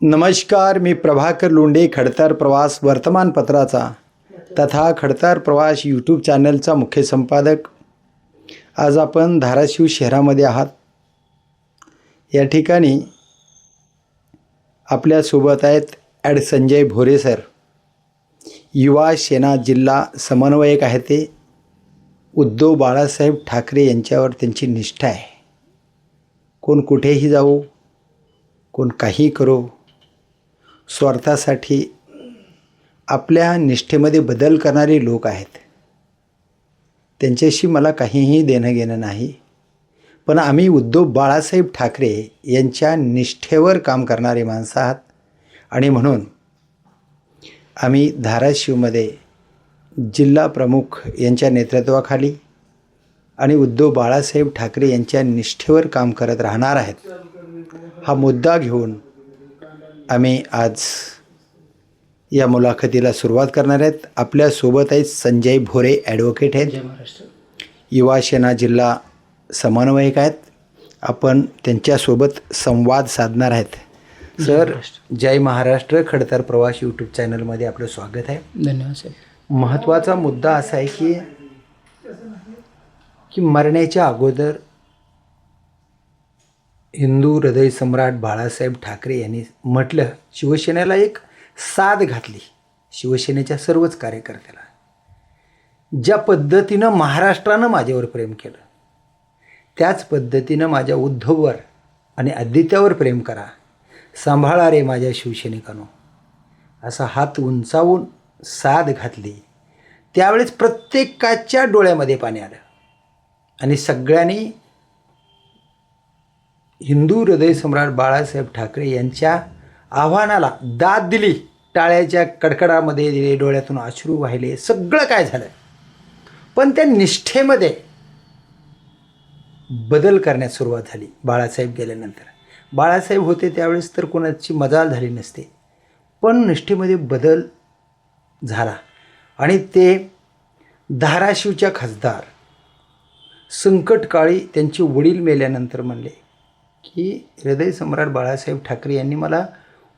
नमस्कार, मी प्रभाकर लोंढे, खडतर प्रवास वर्तमानपत्राचा तथा खडतर प्रवास यूट्यूब चॅनलचा मुख्य संपादक. आज आपण धाराशिव शहरामध्ये आहात. या ठिकाणी आपल्यासोबत आहेत संजय भोरे सर, युवा सेना जिल्हा समन्वयक आहे. ते उद्धव बाळासाहेब ठाकरे यांच्यावर त्यांची निष्ठा आहे. कोण कुठेही जाऊ, कोण काही करो, स्वार्थासाठी आपल्या निष्ठेमध्ये बदल करणारे लोक आहेत. त्यांच्याशी मला काहीही देणं घेणं नाही, पण आम्ही उद्धव बाळासाहेब ठाकरे यांच्या निष्ठेवर काम करणारे माणसं आहात. आणि म्हणून आम्ही धाराशिवमध्ये जिल्हा प्रमुख यांच्या नेतृत्वाखाली आणि उद्धव बाळासाहेब ठाकरे यांच्या निष्ठेवर काम करत राहणार आहेत. हा मुद्दा घेऊन आम्ही आज या मुलाखतीला सुरुवात करणार आहेत. आपल्यासोबत आहेत संजय भोरे, ॲडव्होकेट आहेत, युवा सेना जिल्हा समन्वयक आहेत. आपण त्यांच्यासोबत संवाद साधणार आहेत. सर, जय महाराष्ट्र. खडतर प्रवास यूट्यूब चॅनलमध्ये आपलं स्वागत आहे. धन्यवाद सर. महत्त्वाचा मुद्दा असा आहे की मरण्याच्या अगोदर हिंदू हृदय सम्राट बाळासाहेब ठाकरे यांनी म्हटलं, शिवसेनेला एक साथ घातली. शिवसेनेच्या सर्वच कार्यकर्त्याला ज्या पद्धतीनं महाराष्ट्रानं माझ्यावर प्रेम केलं, त्याच पद्धतीनं माझ्या उद्धववर आणि आदित्यावर प्रेम करा, सांभाळा रे माझ्या शिवसैनिकांनो, असा हात उंचावून साथ घातली. त्यावेळेस प्रत्येकाच्या डोळ्यामध्ये पाणी आलं आणि सगळ्यांनी हिंदू हृदय सम्राट बाळासाहेब ठाकरे यांच्या आव्हानाला दाद दिली. टाळ्याच्या कडकडामध्ये दिले, डोळ्यातून अश्रू वाहिले, सगळं काय झालं. पण त्या निष्ठेमध्ये बदल करण्यास सुरुवात झाली. बाळासाहेब गेल्यानंतर, बाळासाहेब होते त्यावेळेस तर कोणाची मजाल झाली नसते, पण निष्ठेमध्ये बदल झाला. आणि ते धाराशिवच्या खासदार संकटकाळी त्यांचे वडील मेल्यानंतर म्हणले की हृदय सम्राट बाळासाहेब ठाकरे यांनी मला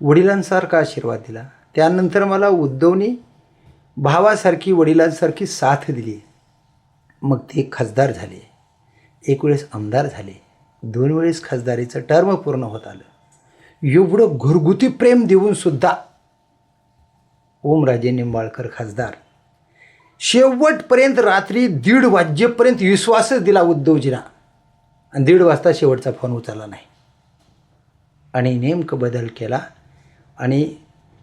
वडिलांसारखा आशीर्वाद दिला. त्यानंतर मला उद्धवनी भावासारखी, वडिलांसारखी साथ दिली. मग ते खासदार झाले, एक वेळेस आमदार झाले, 2 वेळेस खासदारीचं टर्म पूर्ण होत आलं. एवढं घरगुती प्रेम देऊनसुद्धा ओमराजे निंबाळकर खासदार शेवटपर्यंत रात्री 1:30 वाजेपर्यंत विश्वासच दिला उद्धवजींना, आणि 1:30 वाजता शेवटचा फोन उचलला नाही. आणि नेमकं बदल केला. आणि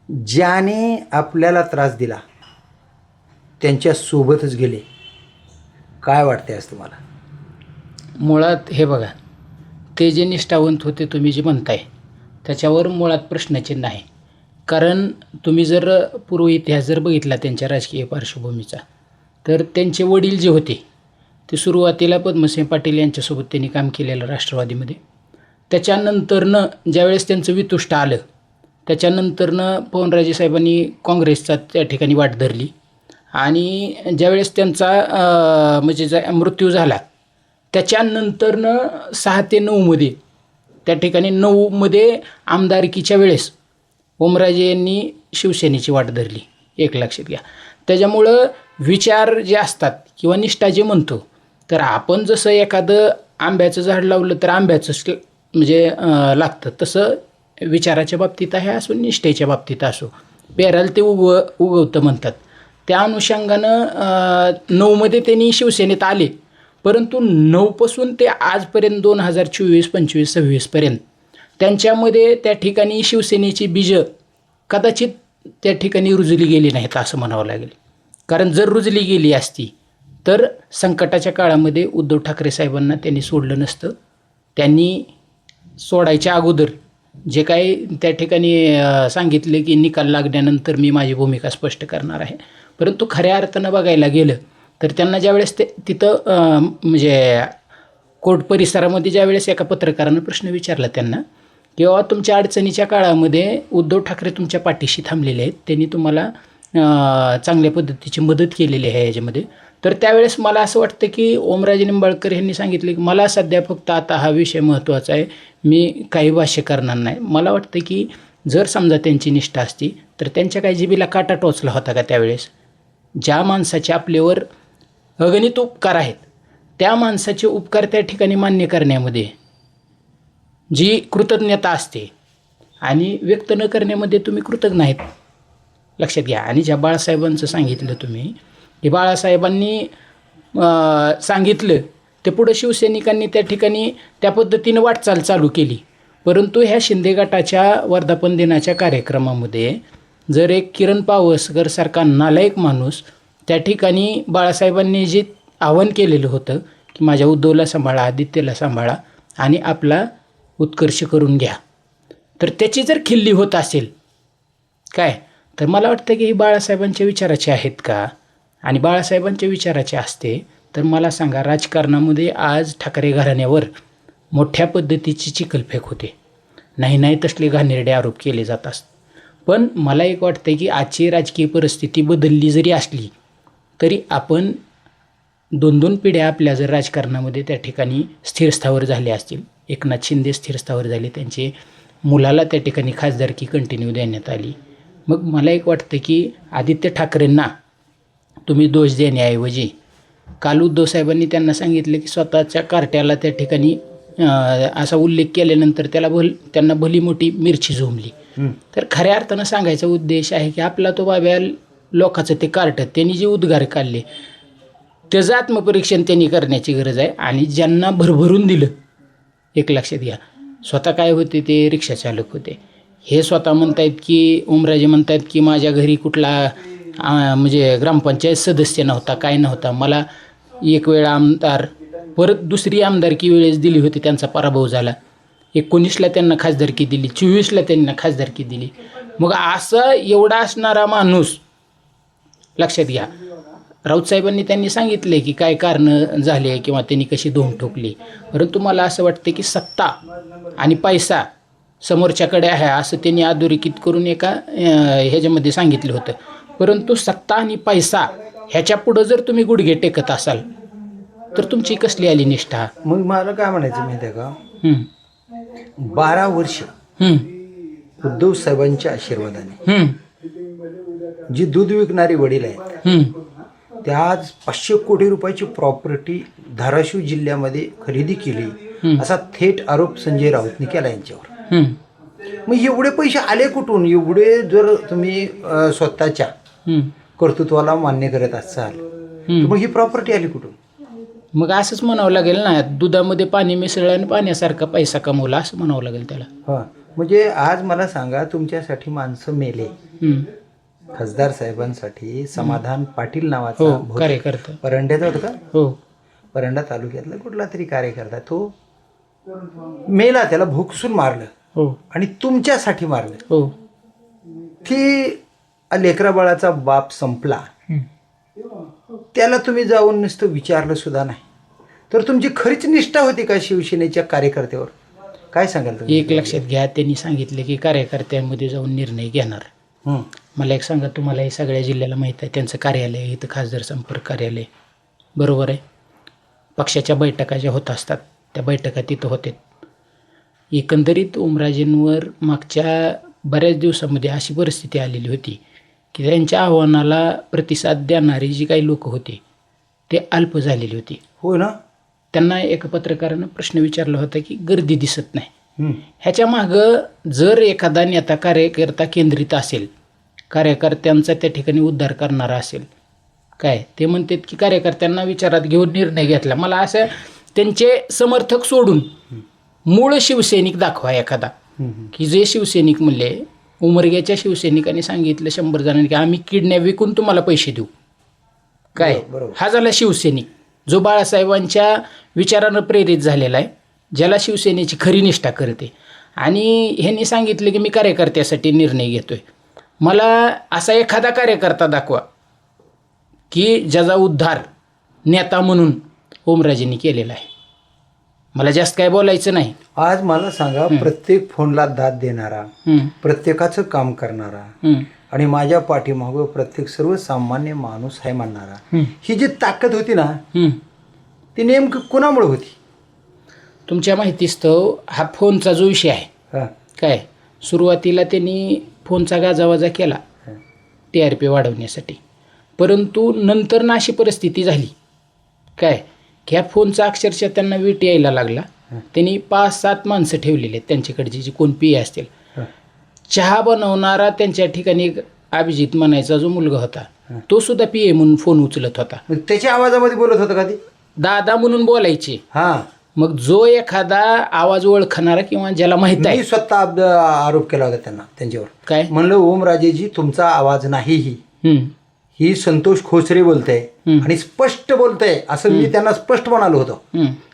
ज्याने आपल्याला त्रास दिला त्यांच्यासोबतच गेले. काय वाटते आज तुम्हाला? मुळात हे बघा, ते जे निष्ठावंत होते तुम्ही जे म्हणताय त्याच्यावर मुळात प्रश्नचिन्ह आहे. कारण तुम्ही जर पूर्व इतिहास जर बघितला त्यांच्या राजकीय पार्श्वभूमीचा, तर त्यांचे वडील जे होते ते सुरुवातीला पद्मसिंह पाटील यांच्यासोबत त्यांनी काम केलेलं राष्ट्रवादीमध्ये. त्याच्यानंतरनं ज्यावेळेस त्यांचं वितुष्ट आलं, त्याच्यानंतरनं पवनराजे साहेबांनी काँग्रेसचा त्या ठिकाणी वाट धरली. आणि ज्यावेळेस त्यांचा म्हणजे मृत्यू झाला, त्याच्यानंतरनं 6 ते 9मध्ये त्या ठिकाणी 9मध्ये आमदारकीच्या वेळेस ओमराजे यांनी शिवसेनेची वाट धरली. एक लक्षात घ्या. त्याच्यामुळं विचार जे असतात किंवा निष्ठा जे म्हणतो, तर आपण जसं एखादं आंब्याचं झाड लावलं तर आंब्याचं म्हणजे लागतं, तसं विचाराच्या बाबतीत आहे असो, निष्ठेच्या बाबतीत असो, पेराल ते उगवतं म्हणतात. त्या अनुषंगानं 9मध्ये त्यांनी शिवसेनेत आले, परंतु 9पासून ते आजपर्यंत 2024, 25, 26पर्यंत त्यांच्यामध्ये त्या ठिकाणी शिवसेनेची बीजं कदाचित त्या ठिकाणी रुजली गेली नाहीत असं म्हणावं लागेल. कारण जर रुजली गेली असती तर संकटाच्या काळामध्ये उद्धव ठाकरे साहेबांना त्यांनी सोडलं नसतं. त्यांनी सोडायच्या अगोदर जे काही त्या ठिकाणी सांगितले की निकाल लागल्यानंतर मी माझी भूमिका स्पष्ट करणार आहे, परंतु खऱ्या अर्थानं बघायला गेलं तर त्यांना ज्यावेळेस ते तिथं म्हणजे कोर्ट परिसरामध्ये ज्यावेळेस एका पत्रकारानं प्रश्न विचारला त्यांना, किंवा तुमच्या अडचणीच्या काळामध्ये उद्धव ठाकरे तुमच्या पाठीशी थांबलेले आहेत, त्यांनी तुम्हाला चांगल्या पद्धतीची मदत केलेली आहे याच्यामध्ये, तर त्यावेळेस मला असं वाटतं की ओमराजे निंबाळकर यांनी सांगितले की मला सध्या फक्त आता हा विषय महत्त्वाचा आहे, मी काही भाष्य करणार नाही. मला वाटतं की जर समजा त्यांची निष्ठा असती तर त्यांच्या काही जिभेला काटा टोचला होता का त्यावेळेस? ज्या माणसाचे आपल्यावर अगणित उपकार आहेत त्या माणसाचे उपकार त्या ठिकाणी मान्य करण्यामध्ये जी कृतज्ञता असते आणि व्यक्त न करण्यामध्ये तुम्ही कृतज्ञ आहेत, लक्षात घ्या. आणि ज्या बाळासाहेबांचं सांगितलं तुम्ही की बाळासाहेबांनी सांगितलं ते पुढं शिवसैनिकांनी त्या ठिकाणी त्या पद्धतीनं वाटचाल चालू केली. परंतु ह्या शिंदे गटाच्या वर्धापन दिनाच्या कार्यक्रमामध्ये जर एक किरण पावसकरसारखा नालायक माणूस त्या ठिकाणी बाळासाहेबांनी जे आवाहन केलेलं होतं की माझ्या उद्धवला सांभाळा, आदित्यला सांभाळा आणि आपला उत्कर्ष करून घ्या, तर त्याची जर खिल्ली होत असेल काय, तर मला वाटतं की ही बाळासाहेबांच्या विचाराचे आहेत का? आणि बाळासाहेबांच्या विचाराचे असते तर मला सांगा, राजकारणामध्ये आज ठाकरे घराण्यावर मोठ्या पद्धतीची चिखलफेक होते. नाही तसले घाणेरडे आरोप केले जात असतात. पण मला एक वाटतं की आजची राजकीय परिस्थिती बदलली जरी असली तरी आपण 2-2 पिढ्या आपल्या जर राजकारणामध्ये त्या ठिकाणी स्थिरस्थावर झाले असतील, एकनाथ शिंदे स्थिरस्थावर झाले, त्यांचे मुलाला त्या ठिकाणी खासदारकी कंटिन्यू देण्यात आली, मग मला एक वाटतं की आदित्य ठाकरेंना तुम्ही दोष देण्याऐवजी काल उद्धव साहेबांनी त्यांना सांगितलं की स्वतःच्या कार्ट्याला त्या ठिकाणी असा उल्लेख केल्यानंतर त्यांना भली मोठी मिरची झोंबली. तर खऱ्या अर्थानं सांगायचा उद्देश आहे की आपला तो बाब्या लोकाचं ते कार्ट त्यांनी जे उद्गार काढले त्याचं आत्मपरीक्षण त्यांनी करण्याची गरज आहे. आणि ज्यांना भरभरून दिलं, एक लक्षात घ्या, स्वतः काय होते ते रिक्षाचालक होते. हे स्वतः म्हणतायत की ओमराजे म्हणतायत की माझ्या घरी कुठला म्हणजे ग्रामपंचायत सदस्य नव्हता, काय नव्हता, मला एक वेळ आमदार, परत दुसरी आमदारकी वेळेस दिली होती, त्यांचा पराभव झाला, 19ला त्यांना खासदारकी दिली, 24ला त्यांना खासदारकी दिली. मग असं एवढा असणारा माणूस, लक्षात घ्या, राऊतसाहेबांनी त्यांनी सांगितले की काय कारणं झाले किंवा त्यांनी कशी धोम ठोकली. परंतु मला असं वाटतं की सत्ता आणि पैसा समोरच्याकडे आहे असं त्यांनी अधोरेखित करून एका ह्याच्यामध्ये सांगितलं होतं. परंतु सत्ता आणि पैसा ह्याच्या पुढं जर तुम्ही गुडघे टेकत असाल तर तुमची कसली आली निष्ठा? मग मला काय म्हणायचं माहिती आहे का, 12 वर्ष उद्धव साहेबांच्या आशीर्वादाने जी दूध विकणारी वडील आहेत त्या आज 500 कोटी रुपयाची प्रॉपर्टी धाराशिव जिल्ह्यामध्ये खरेदी केली असा थेट आरोप संजय राऊतने केला यांच्यावर. मग एवढे पैसे आले कुठून? एवढे जर तुम्ही स्वतःच्या कर्तृत्वाला मान्य करत असाल तर मग ही प्रॉपर्टी आली कुठून? मग असंच म्हणावं लागेल ना, दुधामध्ये पाणी मिसळलं आणि पाण्यासारखा पैसा कमवला असं म्हणावं लागेल त्याला. हां, म्हणजे आज मला सांगा, तुमच्यासाठी माणसं मेले, खासदार साहेबांसाठी समाधान पाटील नावाचा कार्यकर्ता परंड्याचा होता का, हो, परंडा तालुक्यातला कुठला तरी कार्यकर्ता, तो मेला, त्याला भोगसून मारलं, हो, आणि तुमच्यासाठी मारलं. हो, ती लेकरा बाळाचा बाप संपला, त्याला तुम्ही जाऊन नुसतं विचारलं सुद्धा नाही, तर तुमची खरीच निष्ठा होती का शिवसेनेच्या कार्यकर्त्यावर? काय सांगाल तुम्ही? एक लक्षात घ्या, त्यांनी सांगितले की कार्यकर्त्यांमध्ये जाऊन निर्णय घेणार. मला एक सांगा, तुम्हाला हे सगळ्या जिल्ह्याला माहीत आहे, त्यांचं कार्यालय इथं खासदार संपर्क कार्यालय, बरोबर आहे. पक्षाच्या बैठका ज्या होत असतात त्या बैठका तिथं होते. एकंदरीत ओमराजेंवर मागच्या बऱ्याच दिवसामध्ये अशी परिस्थिती आलेली होती की त्यांच्या आव्हानाला प्रतिसाद देणारी जी काही लोक होते ते अल्प झालेली होती. हो ना. त्यांना एका पत्रकारानं प्रश्न विचारला होता की गर्दी दिसत नाही, ह्याच्या मागं जर एखादा नेता कार्यकर्ता केंद्रित असेल, कार्यकर्त्यांचा त्या ठिकाणी उद्धार करणारा असेल, काय ते म्हणतात की कार्यकर्त्यांना विचारात घेऊन निर्णय घेतला. मला असं त्यांचे समर्थक सोडून मूळ शिवसैनिक दाखवा एखादा, की जे शिवसैनिक म्हणले, उमरग्याच्या शिवसैनिकांनी सांगितलं 100 जणांनी की आम्ही किडनॅ विकून तुम्हाला पैसे देऊ, काय, हा झाला शिवसैनिक जो बाळासाहेबांच्या विचारानं प्रेरित झालेला आहे, ज्याला शिवसेनेची खरी निष्ठा करते. आणि ह्यांनी सांगितलं की मी कार्यकर्त्यासाठी निर्णय घेतोय. मला असा एखादा कार्यकर्ता दाखवा की ज्याचा उद्धार नेता म्हणून ओमराजेंनी केलेला आहे. मला जास्त काय बोलायचं नाही. आज मला सांगा, प्रत्येक फोनला दाद देणारा, प्रत्येकाचं काम करणारा आणि माझ्या पाठीमागं प्रत्येक सर्वसामान्य माणूस आहे म्हणणारा, ही जी ताकद होती ना, ती नेमकं कुणामुळे होती? तुमच्या माहितीस्तव हा फोनचा जो विषय आहे, हा. काय सुरुवातीला त्यांनी फोनचा गाजावाजा केला TRP वाढवण्यासाठी, परंतु नंतर ना अशी परिस्थिती झाली काय की ह्या फोनचा अक्षरशः त्यांना वीट यायला लागला. त्यांनी 5-7 माणसं ठेवलेली आहेत त्यांच्याकडची, जी कोण PA असतील. चहा बनवणारा त्यांच्या ठिकाणी एक अभिजित म्हणायचा जो मुलगा होता, तो सुद्धा PA म्हणून फोन उचलत होता. मग त्याच्या आवाजामध्ये बोलत होता का ती? दादा म्हणून बोलायचे. हा. मग जो एखादा आवाज ओळखणारा किंवा ज्याला माहित आहे, मी स्वतः आरोप केला होता त्यांना, त्यांच्यावर. काय म्हणलं, ओमराजेजी तुमचा आवाज नाही, ही संतोष खोसरे बोलतंय आणि स्पष्ट बोलतंय, असं मी त्यांना स्पष्ट म्हणालो होतो.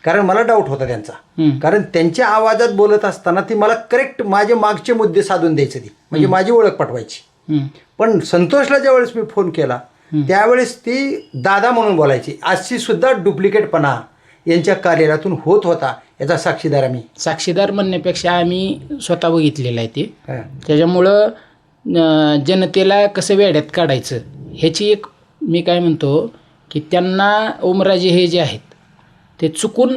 कारण मला डाऊट होता त्यांचा, कारण त्यांच्या आवाजात बोलत असताना ती मला करेक्ट माझे मागचे मुद्दे साधून द्यायचे, ती म्हणजे माझी ओळख पटवायची. पण संतोषला ज्यावेळेस मी फोन केला त्यावेळेस ती दादा म्हणून बोलायची. अशी सुद्धा डुप्लिकेटपणा यांच्या कार्यालयातून होत होता, याचा साक्षीदार आम्ही. साक्षीदार म्हणण्यापेक्षा आम्ही स्वतः बघितलेलं आहे ते. त्याच्यामुळं जनतेला कसं वेड्यात काढायचं ह्याची एक, मी काय म्हणतो की त्यांना ओमराजे हे जे आहेत ते चुकून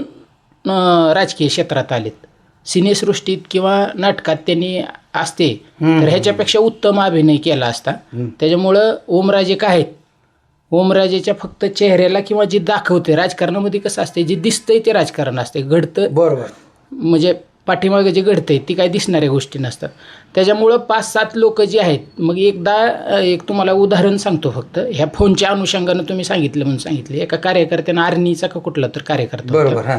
राजकीय क्षेत्रात आलेत. सिनेसृष्टीत किंवा नाटकात त्यांनी असते तर ह्याच्यापेक्षा उत्तम अभिनय केला असता. त्याच्यामुळं ओमराजे काय आहेत, ओमराजेच्या फक्त चेहऱ्याला किंवा जे दाखवते, राजकारणामध्ये कसं असते, जे दिसतंय ते राजकारण असते, घडतं बरोबर, म्हणजे पाठीमागे जे घडतंय ती काही दिसणाऱ्या गोष्टी नसतात. त्याच्यामुळं 5-7 लोक जे आहेत, मग एक तुम्हाला उदाहरण सांगतो फक्त, ह्या फोनच्या अनुषंगानं तुम्ही सांगितलं म्हणून सांगितलं. एका कार्यकर्त्यानं आर्नीचा का कुठला तर कार्यकर्ता होता. बरोबर.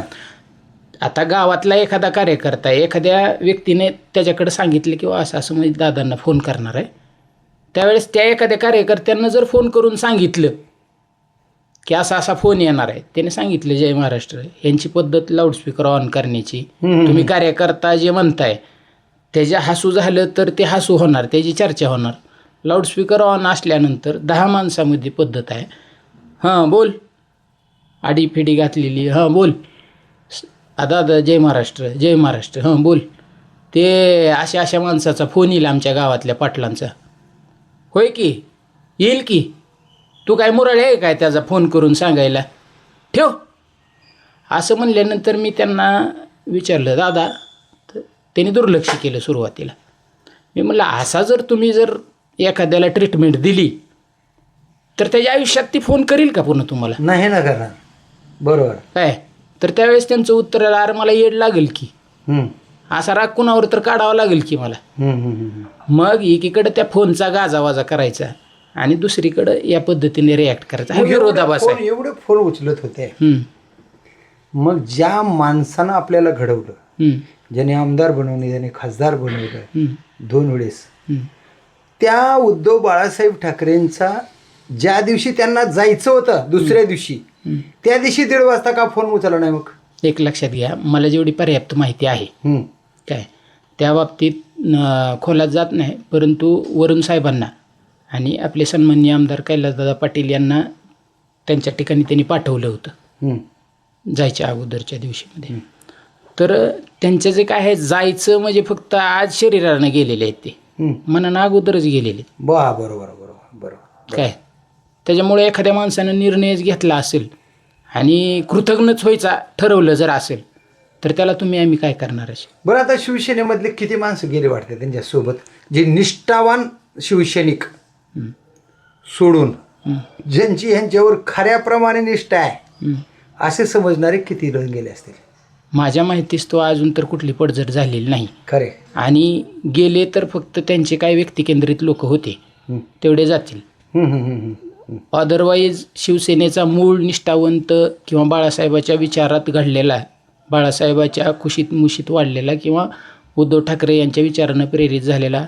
आता गावातला एखादा कार्यकर्ता आहे, एखाद्या व्यक्तीने त्याच्याकडे सांगितलं किंवा असं म्हणजे दादांना फोन करणार आहे, त्यावेळेस त्या एखाद्या कार्यकर्त्यांना जर फोन करून सांगितलं की असा फोन येणार आहे, त्याने सांगितलं जय महाराष्ट्र, यांची पद्धत लाऊडस्पीकर ऑन करण्याची. तुम्ही कार्यकर्ता जे म्हणताय त्याच्या हसू झालं तर ते हसू होणार, त्याची चर्चा होणार. लाऊडस्पीकर ऑन असल्यानंतर 10 माणसामध्ये पद्धत आहे. हां बोल, आडीफिडी घातलेली, हां बोल, दादा जय महाराष्ट्र, जय महाराष्ट्र, हां बोल. ते अशा माणसाचा फोन येईल आमच्या गावातल्या पाटलांचा. होय की, येईल की, तू काय मुरळे आहे काय त्याचा फोन करून सांगायला, ठेव. असं म्हणल्यानंतर मी त्यांना विचारलं, दादा, त्यांनी दुर्लक्ष केलं सुरुवातीला. मी म्हणलं, असा जर तुम्ही जर एखाद्याला ट्रीटमेंट दिली तर त्याच्या आयुष्यात ती फोन करील का पुन्हा तुम्हाला? नाही ना करणार. बरोबर. काय तर त्यावेळेस त्यांचं उत्तर आलं, अरे मला येड लागेल की, असा राग कुणावर तर काढावा लागेल की मला. मग एकीकडे त्या फोनचा गाजावाजा करायचा आणि दुसरीकडं या पद्धतीने रिॲक्ट करायचा, हा विरोधाभास आहे. एवढे फोन उचलत होते. मग ज्या माणसानं आपल्याला घडवलं, ज्याने आमदार बनवले, ज्याने खासदार बनवलं 2 वेळेस, त्या उद्धव बाळासाहेब ठाकरेंचा ज्या दिवशी त्यांना जायचं होतं दुसऱ्या दिवशी, त्या दिवशी 1:30 वाजता का फोन उचलला नाही? मग एक लक्षात घ्या, मला जेवढी पर्याप्त माहिती आहे काय त्या बाबतीत खोलात जात नाही, परंतु वरुण साहेबांना आणि आपले सन्माननीय आमदार कैलासदादा पाटील यांना त्यांच्या ठिकाणी त्यांनी पाठवलं होतं जायच्या अगोदरच्या दिवशीमध्ये. तर त्यांचं जे काय आहे, जायचं म्हणजे फक्त आज शरीरानं गेलेले आहेत, ते मनानं अगोदरच गेलेले. बरोबर बरोबर बरोबर. काय त्याच्यामुळे एखाद्या माणसानं निर्णयच घेतला असेल आणि कृतज्ञच व्हायचा ठरवलं जर असेल तर त्याला आम्ही काय करणार असे. बरं, आता शिवसेनेमधले किती माणसं गेले वाटते त्यांच्यासोबत, जे निष्ठावान शिवसैनिक सोडून ज्यांची ह्यांच्यावर खऱ्याप्रमाणे निष्ठा आहे असे समजणारे किती जण गेले असतील? माझ्या माहितीस तो अजून तर कुठली पडझड झालेली नाही. खरे. आणि गेले तर फक्त त्यांचे काय व्यक्तिकेंद्रित लोक होते तेवढे जातील. अदरवाईज शिवसेनेचा मूळ निष्ठावंत किंवा बाळासाहेबाच्या विचारात घडलेला, बाळासाहेबाच्या खुशीत मुशीत वाढलेला किंवा उद्धव ठाकरे यांच्या विचारानं प्रेरित झालेला,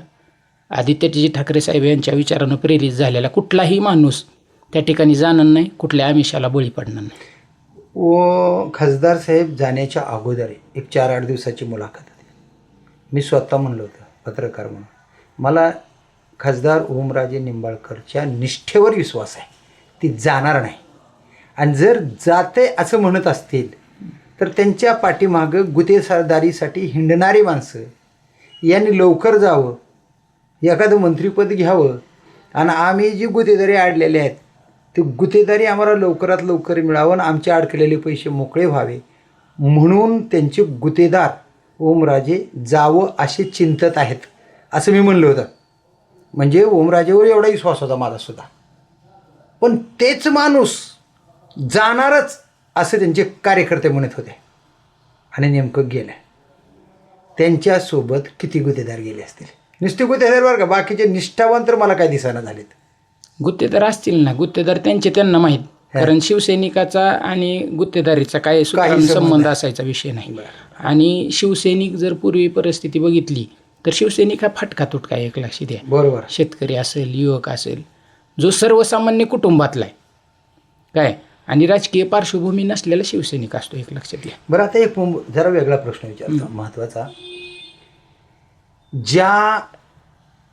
आदित्यजी ठाकरे साहेब यांच्या विचारानं प्रेरित झालेला कुठलाही माणूस त्या ठिकाणी जाणार नाही, कुठल्या आमिषाला बळी पडणार नाही. खासदार साहेब जाण्याच्या अगोदर एक 4-8 दिवसाची मुलाखत होती. मी स्वतः म्हणलं होतं पत्रकार म्हणून, मला खासदार ओमराजे निंबाळकरच्या निष्ठेवर विश्वास आहे, ती जाणार नाही. आणि जर जाते असं म्हणत असतील तर त्यांच्या पाठीमागं गुत्तेदारीसाठी हिंडणारी माणसं यांनी लवकर जावं, एखादं मंत्रिपद घ्यावं आणि आम्ही जी गुत्तेदारी अडलेले आहेत ते गुत्तेदारी आम्हाला लवकरात लवकर मिळावं आणि आमचे अडकलेले पैसे मोकळे व्हावे म्हणून त्यांचे गुत्तेदार ओमराजे जावं असे चिंतत आहेत असं मी म्हणलं होतं. म्हणजे ओमराजेवर एवढा विश्वास होता माझासुद्धा. पण तेच माणूस जाणारच असं त्यांचे कार्यकर्ते म्हणत होते आणि नेमकं गेलं. त्यांच्यासोबत किती गुत्तेदार गेले असतील? नुसते गुत्तेदार बरं का, बाकीचे निष्ठावान तर मला काय दिसायला झालेत. गुत्तेदार असतील ना, गुत्तेदार त्यांना माहीत. कारण शिवसैनिकाचा आणि गुत्तेदारीचा काही संबंध असायचा विषय नाही. आणि शिवसैनिक जर पूर्वी परिस्थिती बघितली तर शिवसैनिक हा फाटका तुटका एक लक्षात द्या. बरोबर. शेतकरी असेल, युवक असेल, जो सर्वसामान्य कुटुंबातला आहे काय, आणि राजकीय पार्श्वभूमी नसलेला शिवसैनिक असतो, एक लक्षात घ्या. बरं, आता एक जरा वेगळा प्रश्न विचारतो महत्त्वाचा. ज्या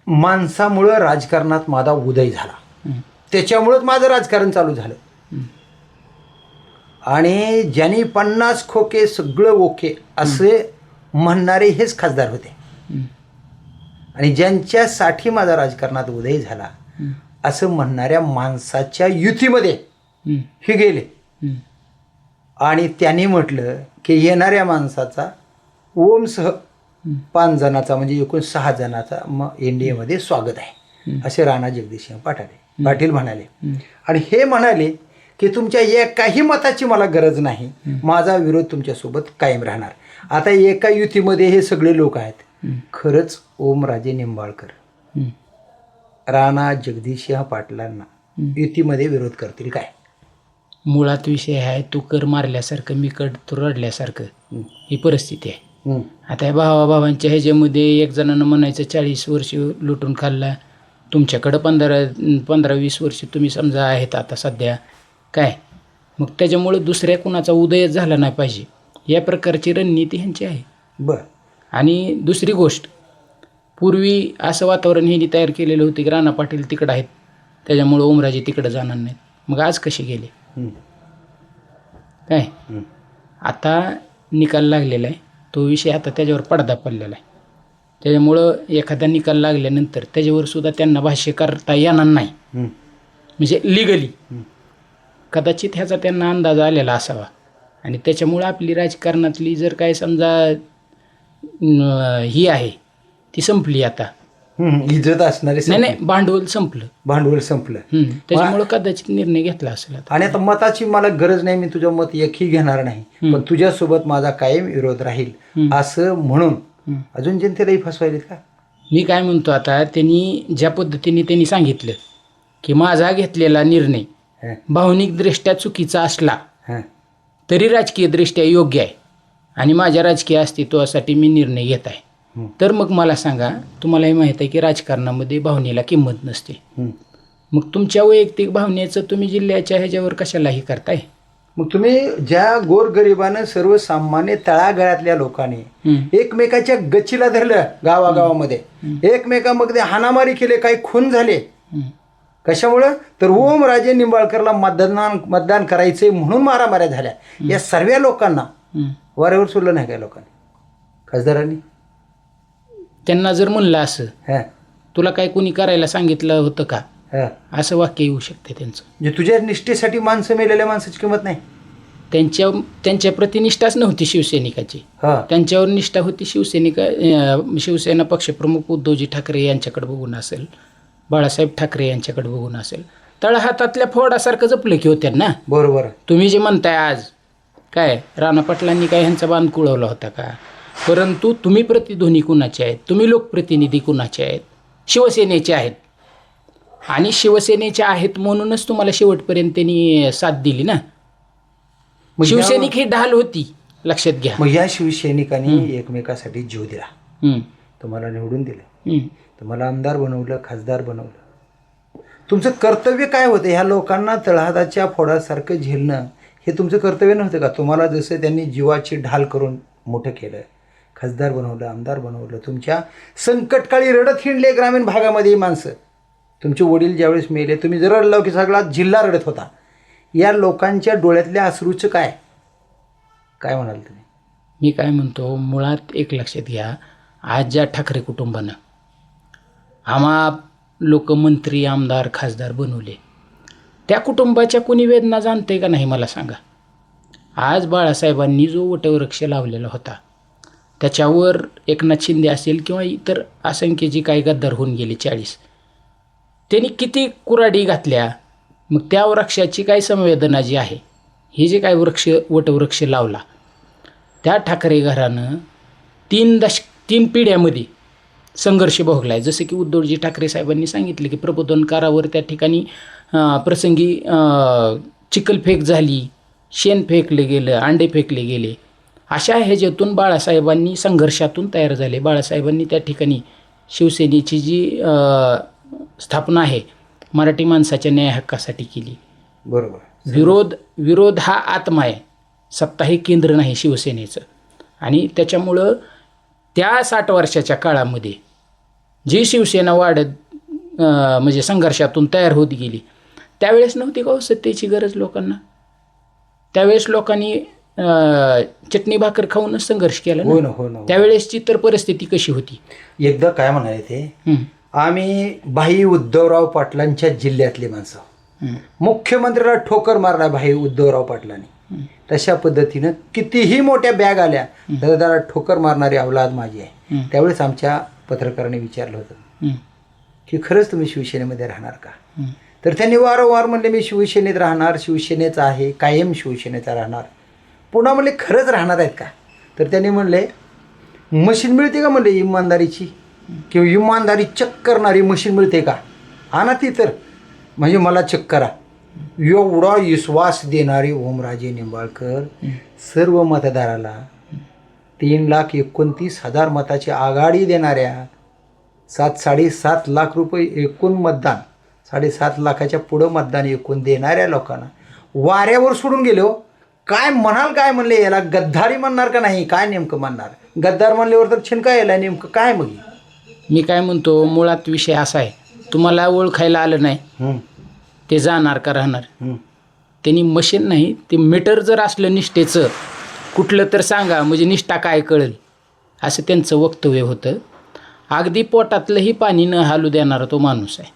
माणसामुळं राजकारणात माझा उदय झाला त्याच्यामुळंच माझं राजकारण चालू झालं आणि ज्यांनी 50 खोके सगळं ओके असे म्हणणारे हेच खासदार होते आणि ज्यांच्यासाठी माझा राजकारणात उदय झाला असं म्हणणाऱ्या माणसाच्या युतीमध्ये हे गेले आणि त्यांनी म्हटलं की येणाऱ्या माणसाचा ओमसह 5 जणाचा म्हणजे एकूण 6 जणाचा मग एनडीएमध्ये स्वागत आहे असे राणा जगदीशसिंह पाटील म्हणाले. आणि हे म्हणाले की तुमच्या एकाही मताची मला गरज नाही, माझा विरोध तुमच्यासोबत कायम राहणार. आता एका युतीमध्ये हे सगळे लोक आहेत. खरंच ओमराजे निंबाळकर राणा जगदीशसिंह पाटलांना युतीमध्ये विरोध करतील काय? मुळात विषय आहे, तू कर मारल्यासारखं मी कड तू रडल्यासारखं ही परिस्थिती आहे. आता या भावाभावांच्या ह्याच्यामध्ये एक जणांना म्हणायचं 40 वर्ष लुटून खाल्ला, तुमच्याकडं 15-20 वर्ष तुम्ही समजा आहेत आता सध्या काय, मग त्याच्यामुळं दुसऱ्या कुणाचा उदयच झाला नाही पाहिजे या प्रकारची रणनीती ह्यांची आहे. बरं. आणि दुसरी गोष्ट, पूर्वी असं वातावरण ह्यांनी तयार केलेलं होतं की राणा पाटील तिकडं आहेत त्याच्यामुळं ओमराजे तिकडं जाणार नाहीत. मग आज कसे गेले काय? आता निकाल लागलेला आहे, तो विषय आता त्याच्यावर पडदा पडलेला आहे. त्याच्यामुळं एखादा निकाल लागल्यानंतर त्याच्यावर सुद्धा त्यांना भाष्य करता येणार नाही. म्हणजे लिगली कदाचित ह्याचा त्यांना अंदाज आलेला असावा आणि त्याच्यामुळं आपली राजकारणातली जर काय समजा ही आहे ती संपली आता. इज्जत असणारे नाही, भांडवल संपलं. त्याच्यामुळं कदाचित निर्णय घेतला असेल. आणि आता मताची मला गरज नाही, मी तुझं मत एकही घेणार नाही, पण तुझ्यासोबत माझा कायम विरोध राहील असं म्हणून अजून जनतेलाही फसवायलेत का? मी काय म्हणतो, आता त्यांनी ज्या पद्धतीने त्यांनी सांगितलं की माझा घेतलेला निर्णय भावनिकदृष्ट्या चुकीचा असला तरी राजकीयदृष्ट्या योग्य आहे आणि माझ्या राजकीय अस्तित्वासाठी मी निर्णय घेत आहे, तर मग मला सांगा, तुम्हालाही माहीत आहे की राजकारणामध्ये भावनेला किंमत नसते. मग तुमच्या वैयक्तिक भावनेचं तुम्ही जिल्ह्याच्या ह्याच्यावर कशालाही करताय? मग तुम्ही ज्या गोरगरिबानं सर्वसामान्य तळागाळातल्या लोकांनी एकमेकाच्या गच्चीला धरलं, गावागावामध्ये एकमेकांमध्ये हाणामारी केले, काही खून झाले, कशामुळं? तर ओमराजे निंबाळकरला मतदान करायचे म्हणून मारामाऱ्या झाल्या. या सर्व लोकांना वाऱ्यावर सोडलं नाही काय लोकांनी, खासदारांनी? त्यांना जर म्हणलं असं तुला काय कोणी करायला सांगितलं होतं का, असं वाक्य येऊ शकते त्यांचं. म्हणजे तुझ्या निष्ठेसाठी माणसं मेलेल्या माणसाची किंमत नाही. त्यांच्या प्रति निष्ठाच नव्हती शिवसैनिकाची, त्यांच्यावर निष्ठा होती शिवसेना पक्षप्रमुख उद्धवजी ठाकरे यांच्याकडे बघून असेल, बाळासाहेब ठाकरे यांच्याकडे बघून असेल. तळहातातल्या फोडासारखं जपलं की होत्या ना. बरोबर. तुम्ही जे म्हणताय आज काय राणा पाटलांनी काय ह्यांचा बांध कुळवला होता का? परंतु तुम्ही प्रतिध्वनी कुणाचे आहेत, तुम्ही लोकप्रतिनिधी कुणाचे आहेत? शिवसेनेचे आहेत आणि शिवसेनेचे आहेत म्हणूनच तुम्हाला शेवटपर्यंत त्यांनी साथ दिली ना. शिवसैनिक ही ढाल होती, लक्षात घ्या. मग या शिवसैनिकांनी एकमेकासाठी जीव दिला, तुम्हाला निवडून दिलं, तुम्हाला आमदार बनवलं, खासदार बनवलं. तुमचं कर्तव्य काय होतं? ह्या लोकांना तळहाताच्या फोडासारखं झेलणं हे तुमचं कर्तव्य नव्हतं का? तुम्हाला जसं त्यांनी जीवाची ढाल करून मोठं केलं, खासदार बनवलं, आमदार बनवलं, तुमच्या संकटकाळी रडत हिंडले ग्रामीण भागामध्ये माणसं. तुमचे वडील ज्यावेळेस मेले तुम्ही जर रडलं की सगळा जिल्हा रडत होता. या लोकांच्या डोळ्यातल्या अश्रूचं काय? काय म्हणाल तुम्ही? मी काय म्हणतो, मुळात एक लक्षात घ्या, आज ज्या ठाकरे कुटुंबानं आम्हा लोक मंत्री आमदार खासदार बनवले, त्या कुटुंबाच्या कोणी वेदना जाणते का नाही मला सांगा. आज बाळासाहेबांनी जो वटवृक्ष लावलेला होता त्याच्यावर एकनाथ शिंदे असेल किंवा इतर असंख्य जी काही गद्दार होऊन गेले 40, त्यांनी किती कुऱ्हाडी घातल्या. मग त्या वृक्षाची काय संवेदना जी आहे, हे जे काय वटवृक्ष लावला, त्या ठाकरे घरानं 3 पिढ्यामध्ये संघर्ष भोगला आहे. जसं की उद्धवजी ठाकरे साहेबांनी सांगितले की प्रबोधनकारावर त्या ठिकाणी प्रसंगी चिखलफेक झाली, शेण फेकले गेलं, अंडे फेकले गेले. अशा ह्याच्यातून बाळासाहेबांनी संघर्षातून तयार झाले. बाळासाहेबांनी त्या ठिकाणी शिवसेनेची जी स्थापना आहे मराठी माणसाच्या न्याय हक्कासाठी केली. बरोबर. विरोध हा आत्मा आहे, सत्ता हे केंद्र नाही शिवसेनेचं. आणि त्याच्यामुळं त्या 60 वर्षाच्या काळामध्ये जी शिवसेना वाढत म्हणजे संघर्षातून तयार होत गेली, त्यावेळेस नव्हती का सत्तेची गरज लोकांना. त्यावेळेस लोकांनी चटणी भाकर खाऊनच संघर्ष केला हो ना. ना. त्यावेळेसची तर परिस्थिती कशी होती. एकदा काय म्हणाले ते, आम्ही भाई उद्धवराव पाटलांच्या जिल्ह्यातली माणसं, मुख्यमंत्र्याला ठोकर मारला भाई उद्धवराव पाटलांनी. तशा पद्धतीनं कितीही मोठ्या बॅग आल्या तर त्याला ठोकर मारणारी अवलाद माझी आहे. त्यावेळेस आमच्या पत्रकारांनी विचारलं होतं की खरंच तुम्ही शिवसेनेमध्ये राहणार का? तर त्यांनी वारंवार म्हणले मी शिवसेनेत राहणार, शिवसेनेचा आहे, कायम शिवसेनेचा राहणार. पुन्हा म्हणले खरंच राहणार आहेत का? तर त्यांनी म्हणले मशीन मिळते का म्हणले इमानदारीची, किंवा इमानदारी चेक करणारी मशीन मिळते का? आणा ती तर, म्हणजे मला चेक करा. एवढा विश्वास देणारे ओमराजे निंबाळकर सर्व मतदाराला 3,29,000 मताची आघाडी देणाऱ्या 7.5 लाख रुपये एकूण मतदान, 7.5 लाखाच्या पुढं मतदान एकूण देणाऱ्या लोकांना वाऱ्यावर सोडून गेले. हो काय म्हणाल, काय म्हणले याला गद्दारी म्हणणार का नाही, काय नेमकं म्हणणार? गद्दार म्हणल्यावर तर छिनका यायला नेमकं काय? मग मी काय म्हणतो, मुळात विषय असा आहे, तुम्हाला ओळखायला आलं नाही ते जाणार का राहणार? त्यांनी मशीन नाही, ते मीटर जर असलं निष्ठेचं कुठलं तर सांगा, म्हणजे निष्ठा काय कळेल, असं त्यांचं वक्तव्य होतं. अगदी पोटातलंही पाणी न हालू देणारा तो माणूस आहे.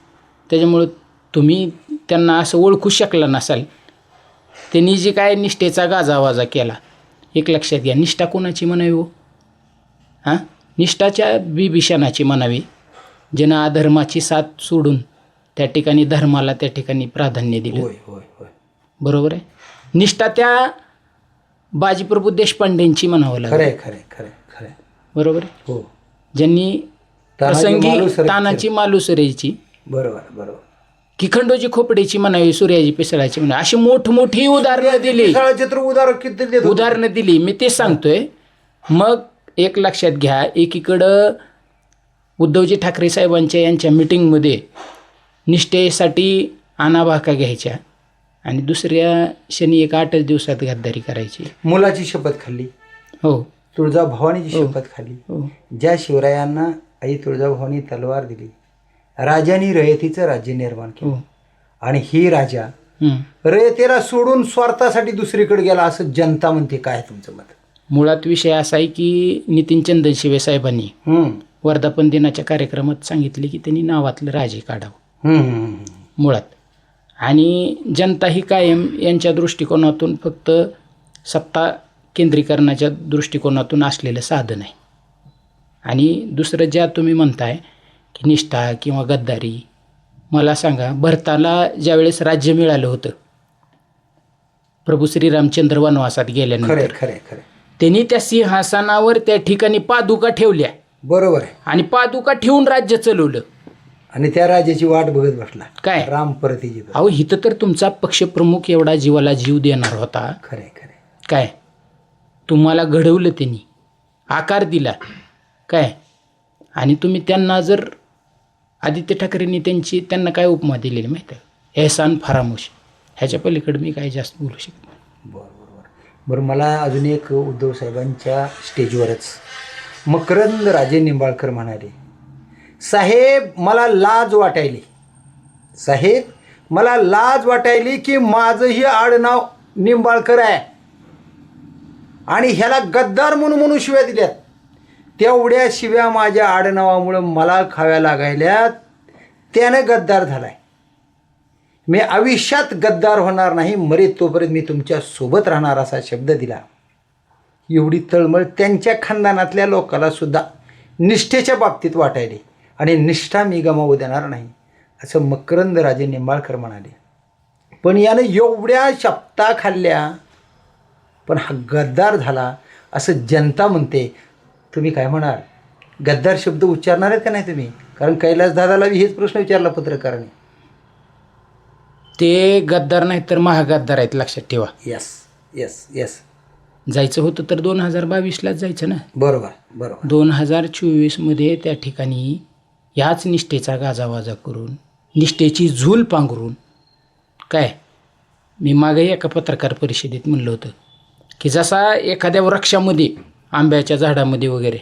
त्याच्यामुळं तुम्ही त्यांना असं ओळखू शकला नसाल. त्यांनी जी काय निष्ठेचा गाजावाजा केला, एक लक्षात घ्या, निष्ठा कोणाची म्हणावी हो? निष्ठाच्या बिभीषणाची म्हणावी, ज्यानं अधर्माची साथ सोडून त्या ठिकाणी धर्माला त्या ठिकाणी प्राधान्य दिलं. बरोबर आहे. निष्ठा त्या बाजीप्रभू देशपांडेंची म्हणावं लागेल. खरं. बरोबर आहे. हो, ज्यांनी प्रसंगी तानाची मालुसरेची, बरोबर, खिखंडोजी खोपडेची म्हणावी, सूर्याजी पिसळाची म्हणावी, अशी मोठमोठी उदाहरणं दिली. उदाहरणं दिली. मी तेच सांगतोय. मग एक लक्षात घ्या, एकीकडं उद्धवजी ठाकरे साहेबांच्या यांच्या मिटिंगमध्ये निष्ठेसाठी आणाभाका घ्यायच्या आणि दुसऱ्या शनी एक 8 दिवसात गद्दारी करायची. मुलाची शपथ खाल्ली. हो. तुळजाभवानीची शपथ खाल्ली. ज्या शिवरायांना आई तुळजाभवानी तलवार दिली, राजांनी रयतीचं राज्य निर्माण केलं. आणि ही राजा रयतेला सोडून स्वार्थासाठी दुसरीकडे गेला असं जनता म्हणते. काय तुमचं मत? मुळात विषय असा आहे की नितीन चंदनशिवे साहेबांनी वर्धापन दिनाच्या कार्यक्रमात सांगितले की त्यांनी नावातलं राजे काढावं मुळात. आणि जनता ही कायम यांच्या दृष्टिकोनातून फक्त सत्ता केंद्रीकरणाच्या दृष्टिकोनातून असलेलं साधन आहे. आणि दुसरं ज्या तुम्ही म्हणताय की निष्ठा किंवा गद्दारी, मला सांगा, भरताला ज्यावेळेस राज्य मिळालं होतं प्रभू श्रीरामचंद्र वनवासात गेल्यानंतर, खरं त्यांनी त्या सिंहासनावर त्या ठिकाणी पादुका ठेवल्या. बरोबर आहे. आणि पादुका ठेवून राज्य चालवलं. आणि त्या राजाची वाट बघत बसला काय राम परतीची. अहो, इथं तर तुमचा पक्षप्रमुख एवढा जीवाला जीव देणार होता. खरे काय तुम्हाला घडवलं, त्यांनी आकार दिला काय. आणि तुम्ही त्यांना जर आदित्य ठाकरेंनी त्यांना काय उपमा दिलेली माहिती आहे? एहसान फरामोश. ह्याच्या पलीकडे मी काय जास्त बोलू शकत नाही. बरं, मला अजून एक उद्धव साहेबांच्या स्टेजवरच मकरंद राजे निंबाळकर म्हणाले, साहेब मला लाज वाटायली की माझंही आडनाव निंबाळकर आहे. आणि ह्याला गद्दार म्हणून शिव्या दिल्यात. तेवढ्या शिव्या माझ्या आडनावामुळं मला खाव्या लागायल्यात. त्यानं गद्दार झालाय. मी आयुष्यात गद्दार होणार नाही, मरेत तोपर्यंत मी तुमच्या सोबत राहणार असा शब्द दिला. एवढी तळमळ त्यांच्या खानदानातल्या लोकांना सुद्धा निष्ठेच्या बाबतीत वाटायली आणि निष्ठा मी गमावू देणार नाही असं मकरंद राजे निंबाळकर म्हणाले. पण यानं एवढ्या शपथा खाल्ल्या पण हा गद्दार झाला असं जनता म्हणते. तुम्ही काय म्हणाल? गद्दार शब्द उच्चारणार आहेत का नाही तुम्ही? कारण कैलास दादाला हेच प्रश्न विचारला पत्रकाराने. ते गद्दार नाहीत तर महागद्दार आहेत, लक्षात ठेवा. Yes yes yes. जायचं होतं तर 2022लाच जायचं ना. बरोबर बरोबर. 2024मध्ये त्या ठिकाणी ह्याच निष्ठेचा गाजावाजा करून, निष्ठेची झूल पांघरून, काय मी मागे एका पत्रकार परिषदेत म्हणलं होतं की जसा एखाद्या वृक्षामध्ये, आंब्याच्या झाडामध्ये वगैरे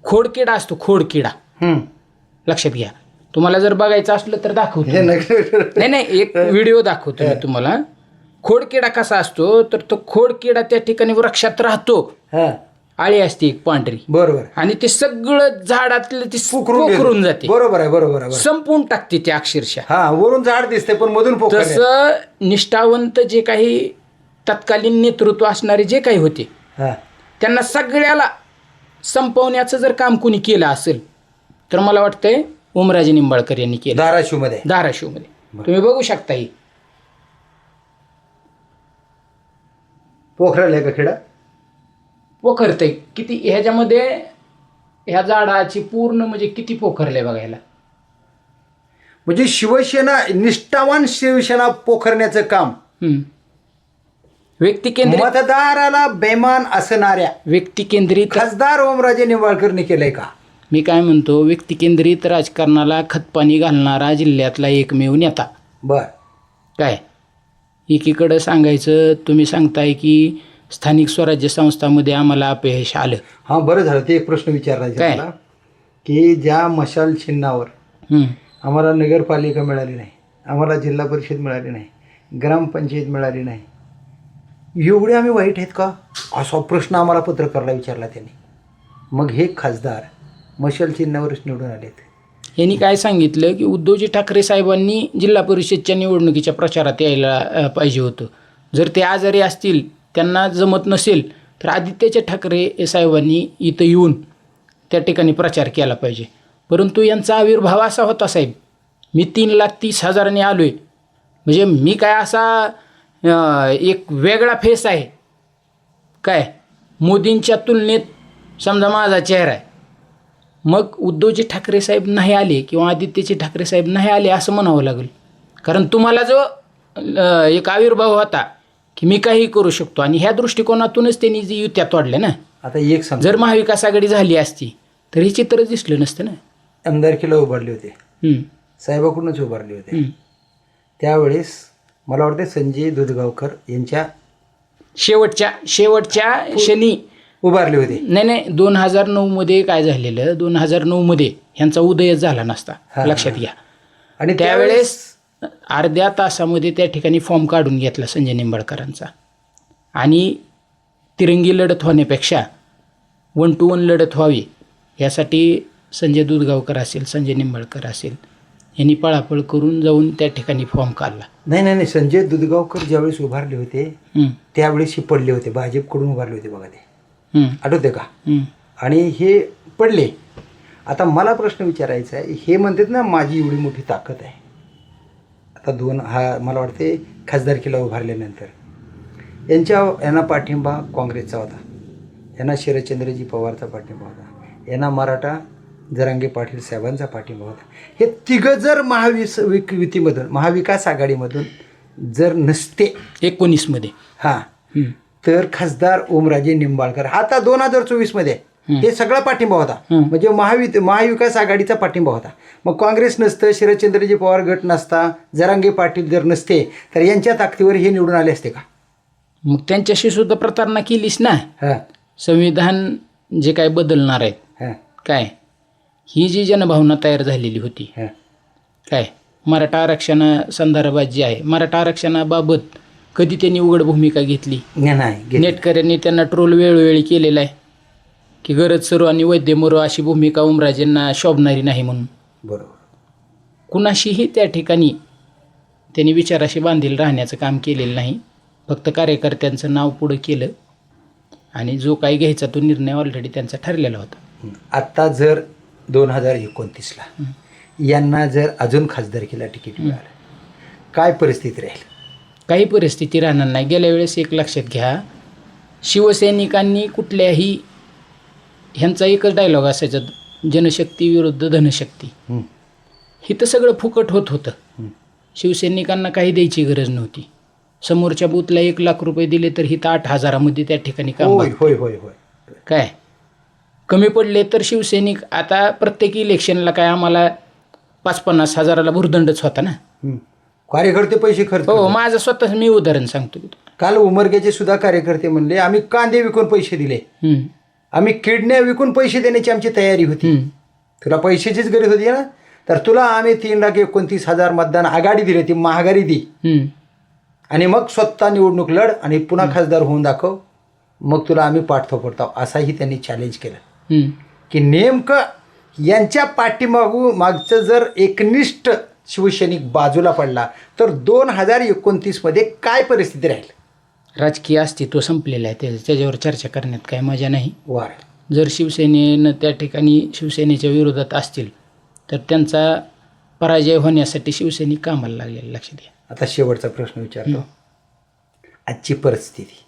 खोडकिडा असतो, खोडकिडा, लक्षात घ्या. तुम्हाला जर बघायचं असलं तर दाखवतो. नाही एक व्हिडिओ दाखवतो मी तुम्हाला. खोडकिडा कसा असतो तर तो खोडकिडा त्या ठिकाणी वृक्षात राहतो, आळी असते एक पांढरी, बरोबर, आणि ते सगळं झाडातलं ते पोखरून जाते. बरोबर आहे, बरोबर आहे, संपून टाकते ते अक्षरशः. हा, वरून झाड दिसते पण मधून पोखर. तसं निष्ठावंत जे काही तत्कालीन नेतृत्व असणारे जे काही होते त्यांना सगळ्याला संपवण्याचं जर काम कोणी केलं असेल तर मला वाटतंय ओमराजे निंबाळकर यांनी केलं. धाराशिवमध्ये तुम्ही बघू शकता. ही पोखरले का खेडा पोखरते किती ह्याच्यामध्ये, ह्या झाडाची पूर्ण म्हणजे किती पोखरले बघायला. म्हणजे शिवसेना, निष्ठावान शिवसेना पोखरण्याचं काम व्यक्तिकेंद्रित, मतदाराला बेमान असणाऱ्या व्यक्तिकेंद्रित खासदार ओमराजे निंबाळकरने केलंय का? मी काय म्हणतो, व्यक्तिकेंद्रित राजकारणाला खतपाणी घालणारा जिल्ह्यातला एकमेव नेता. बर. काय एकीकडं सांगायचं, तुम्ही सांगताय की स्थानिक स्वराज्य संस्थांमध्ये आम्हाला अपयश आलं. हा, बरं झालं. ते एक प्रश्न विचारायचा मला की ज्या मशाल चिन्हावर आम्हाला नगरपालिका मिळाली नाही, आम्हाला जिल्हा परिषद मिळाली नाही, ग्रामपंचायत मिळाली नाही, एवढे आम्ही वाईट आहेत का, असा प्रश्न आम्हाला पत्रकाराला विचारला त्यांनी. मग हे खासदार मशाल चिन्हावरच निवडून आलेत. यांनी काय सांगितलं की उद्धवजी ठाकरे साहेबांनी जिल्हा परिषदच्या निवडणुकीच्या प्रचारात यायला पाहिजे होतं. जर ते आजारी असतील, त्यांना जमत नसेल तर आदित्यच्या ठाकरे साहेबांनी इथं येऊन त्या ठिकाणी प्रचार केला पाहिजे. परंतु यांचा आविर्भाव असा होता, साहेब मी 3,30,000 आलो आहे, म्हणजे मी काय असा एक वेगळा फेस आहे काय, मोदींच्या तुलनेत समजा माझा चेहरा आहे. मग उद्धवजी ठाकरे साहेब नाही आले किंवा आदित्यचे ठाकरे साहेब नाही आले असं म्हणावं लागेल. कारण तुम्हाला जो एक आविर्भाव होता की मी काही करू शकतो, आणि ह्या दृष्टिकोनातूनच त्यांनी जी युत्या तोडल्या ना. आता एक सांग, जर महाविकास आघाडी झाली असती तर हे चित्र दिसलं नसतं ना. आमदारकीला उभारले होते, साहेबाकडूनच उभारले होते. त्यावेळेस मला वाटतं संजय दुधगावकर यांच्या शेवटच्या शनी उभारले होते. नाही 2009मध्ये काय झालेलं, 2009मध्ये ह्यांचा उदयच झाला नसता, लक्षात घ्या. आणि त्यावेळेस अर्ध्या तासामध्ये त्या ठिकाणी फॉर्म काढून घेतला संजय निंबाळकरांचा, आणि तिरंगी लढत होण्यापेक्षा 1 to 1 लढत व्हावी यासाठी संजय दुधगावकर असेल, संजय निंबाळकर असेल, यांनी पळापळ करून जाऊन त्या ठिकाणी फॉर्म काढला. नाही संजय दुधगावकर ज्यावेळेस उभारले होते त्यावेळेस हे पडले होते, भाजपकडून उभारले होते बघा, ते आठवते का? आणि हे पडले. आता मला प्रश्न विचारायचा आहे, हे म्हणतात ना माझी एवढी मोठी ताकद आहे. आता मला वाटते खासदारकीला उभारल्यानंतर यांना पाठिंबा काँग्रेसचा होता, यांना शरदचंद्रजी पवारचा पाठिंबा होता, यांना मराठा जरांगे पाटील साहेबांचा पाठिंबा होता. हे तिघं जर युतीमधून, महाविकास आघाडीमधून जर नसते 19मध्ये तर खासदार ओमराजे निंबाळकर आता 2024मध्ये हे सगळा पाठिंबा होता. म्हणजे महाविकास आघाडीचा पाठिंबा होता. मग काँग्रेस नसतं, शरदचंद्रजी पवार गट नसता, जरांगे पाटील जर नसते तर यांच्या ताकदीवर हे निवडून आले असते का? मग त्यांच्याशी सुद्धा प्रतारणा केलीच ना. संविधान जे काय बदलणार आहेत, काय ही जी जनभावना तयार झालेली होती, काय मराठा आरक्षणासंदर्भात जी आहे, मराठा आरक्षणाबाबत कधी त्यांनी उघड भूमिका घेतली? नाही नेटकऱ्यांनी त्यांना ट्रोल वेळोवेळी केलेला आहे की गरज सरो आणि वैद्य मरो अशी भूमिका ओमराजेंना शोभणारी नाही म्हणून. बरोबर. कुणाशीही त्या ठिकाणी त्यांनी विचाराशी बांधील राहण्याचं काम केलेलं नाही. फक्त कार्यकर्त्यांचं नाव पुढं केलं आणि जो काही घ्यायचा तो निर्णय ऑलरेडी त्यांचा ठरलेला होता. आत्ता जर 2029ला यांना जर अजून खासदारकीला तिकीट मिळालं, काय परिस्थिती राहील? काही परिस्थिती राहणार नाही. गेल्या वेळेस एक लक्षात घ्या, शिवसैनिकांनी कुठल्याही ह्यांचा एकच डायलॉग असायचा, जनशक्ती विरुद्ध धनशक्ती. हे तर सगळं फुकट होत होतं. शिवसैनिकांना काही द्यायची गरज नव्हती. समोरच्या बूथला 1 लाख रुपये दिले तर हिथं 8,000मध्ये त्या ठिकाणी काम. होय. काय कमी पडले तर शिवसैनिक आता प्रत्येक इलेक्शनला काय आम्हाला 5-50 हजाराला भुर्दंडच होता ना. कार्यकर्ते पैसे खर्च. हो, माझं स्वतः मी उदाहरण सांगतो. काल उमरग्याचे सुद्धा कार्यकर्ते म्हणले आम्ही कांदे विकून पैसे दिले, आम्ही किडण्या विकून पैसे देण्याची आमची तयारी होती. तुला पैशाचीच गरज होती ना, तर तुला आम्ही 3,29,000 मतदान आघाडी दिली, ती महागारी दी आणि मग स्वतः निवडणूक लढ आणि पुन्हा खासदार होऊन दाखव, मग तुला आम्ही पाठतो पडतो. असाही त्यांनी चॅलेंज केलं की नेमकं यांच्या मागचं जर एकनिष्ठ शिवसैनिक बाजूला पडला तर 2029मध्ये काय परिस्थिती राहील? राजकीय अस्तित्व संपलेलं आहे, त्याच्यावर चर्चा करण्यात काही मजा नाही. वार जर शिवसेनेनं त्या ठिकाणी शिवसेनेच्या विरोधात असतील तर त्यांचा पराजय होण्यासाठी शिवसैनिक कामाला लागलेले. लक्षात घ्या. आता शेवटचा प्रश्न विचारतो. आजची परिस्थिती,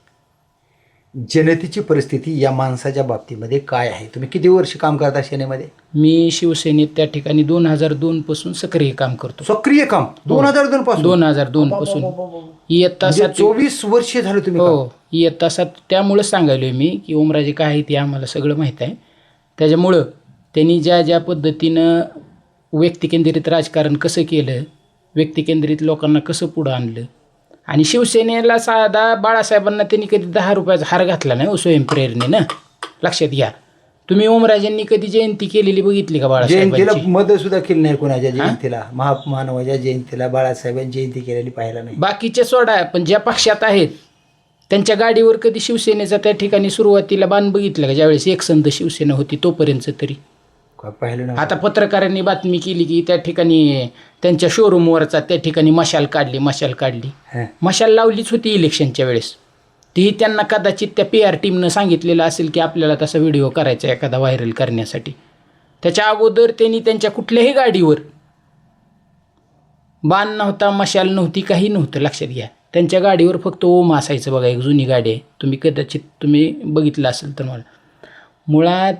जनतेची परिस्थिती या माणसाच्या बाबतीमध्ये काय आहे? तुम्ही किती वर्ष काम करता सेनेमध्ये? मी शिवसेनेत त्या ठिकाणी 2002 पासून सक्रिय काम करतो. सक्रिय काम 2002 पासून? 2002 पासून. इयत्ता 24 वर्ष झाले तुम्ही? हो, इयत्ता 7. त्यामुळं सांगायलोय मी की ओमराजे काय आहे ते आम्हाला सगळं माहीत आहे. त्याच्यामुळं त्यांनी ज्या पद्धतीनं व्यक्तिकेंद्रित राजकारण कसं केलं, व्यक्तिकेंद्रित लोकांना कसं पुढं आणलं, आणि शिवसेनेला साधा बाळासाहेबांना त्यांनी कधी 10 रुपयाचा हार घातला नाही स्वयंप्रेरणेनं. लक्षात घ्या. तुम्ही ओमराजेंनी कधी जयंती केलेली बघितली का? जयंतीला मदत सुद्धा केली नाही कोणाच्या जयंतीला, महामानवाच्या जयंतीला बाळासाहेबांनी जयंती केलेली पाहायला नाही. बाकीचे सोडा, पण ज्या पक्षात आहेत त्यांच्या गाडीवर कधी शिवसेनेचा त्या ठिकाणी सुरुवातीला बाण बघितलं का? ज्यावेळेस एकसंध शिवसेना होती तोपर्यंत तरी पाहिलं नाही. आता पत्रकारांनी बातमी केली की त्या ठिकाणी त्यांच्या शोरूमवरचा त्या ठिकाणी मशाल काढली. मशाल लावलीच होती इलेक्शनच्या वेळेस. तीही त्यांना कदाचित त्या PR टीमनं सांगितलेलं असेल की आपल्याला तसा व्हिडिओ करायचा एखादा व्हायरल करण्यासाठी. त्याच्या अगोदर त्यांनी त्यांच्या कुठल्याही गाडीवर बाण नव्हता, मशाल नव्हती, काही नव्हतं. लक्षात घ्या. त्यांच्या गाडीवर फक्त ओम असायचं. बघा, एक जुनी गाडी आहे, तुम्ही बघितलं असेल तर. मला मुळात